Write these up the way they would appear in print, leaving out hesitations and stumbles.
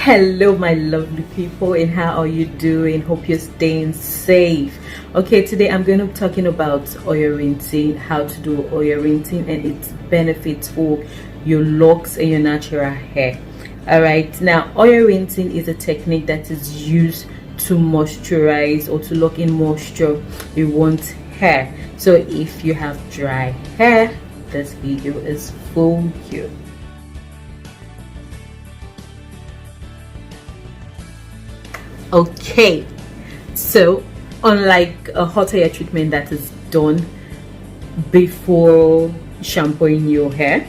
Hello my lovely people, and how are you doing? Hope you're staying safe. Okay, today I'm going to be talking about oil rinsing, how to do oil rinsing and its benefits for your locks and your natural hair. All right, now oil rinsing is a technique that is used to moisturize or to lock in moisture in one's hair. So if you have dry hair, this video is for you. Okay, so unlike a hot air treatment that is done before shampooing your hair,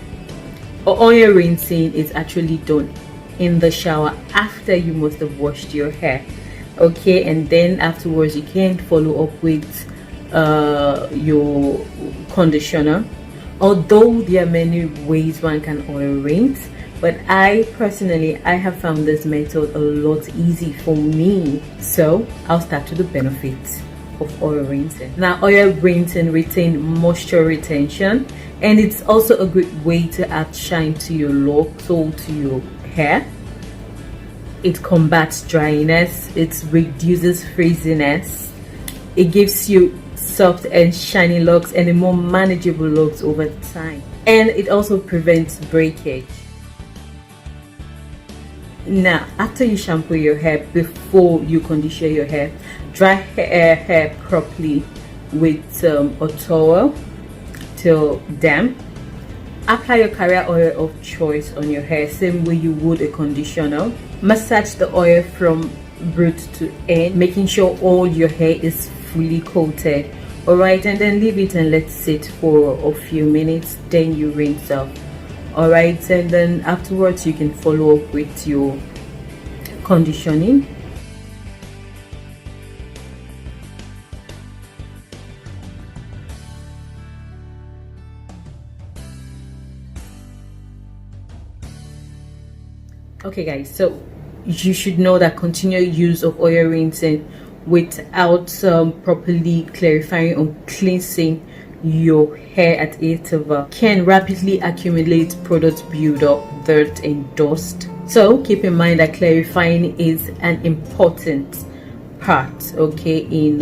oil rinsing is actually done in the shower after you must have washed your hair. Okay, and then afterwards you can follow up with your conditioner. Although there are many ways one can oil rinse, but I personally have found this method a lot easy for me. So I'll start with the benefits of oil rinsing. Now, oil rinsing retains moisture retention, and it's also a great way to add shine to your locks or to your hair. It combats dryness, it reduces frizziness, it gives you soft and shiny locks and a more manageable locks over time, and it also prevents breakage. Now, after you shampoo your hair, before you condition your hair, dry hair properly with a towel till damp. Apply your carrier oil of choice on your hair, same way you would a conditioner. Massage the oil from root to end, making sure all your hair is fully coated. Alright, and then leave it and let it sit for a few minutes, then you rinse off. Alright, and then afterwards you can follow up with your conditioning. Okay guys, so you should know that continued use of oil rinsing without properly clarifying or cleansing your hair at interval can rapidly accumulate product buildup, dirt and dust. So keep in mind that clarifying is an important part, okay, in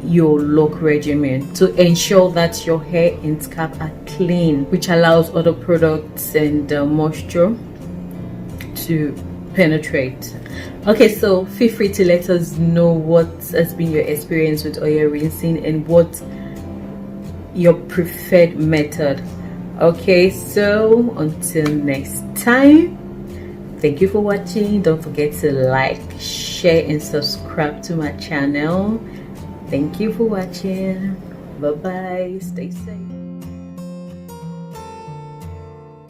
your lock regimen to ensure that your hair and scalp are clean, which allows other products and moisture to penetrate. Okay, so feel free to let us know what has been your experience with oil rinsing and what your preferred method. Okay, so until next time, thank you for watching. Don't forget to like, share and subscribe to my channel. Thank you for watching. Bye bye, stay safe.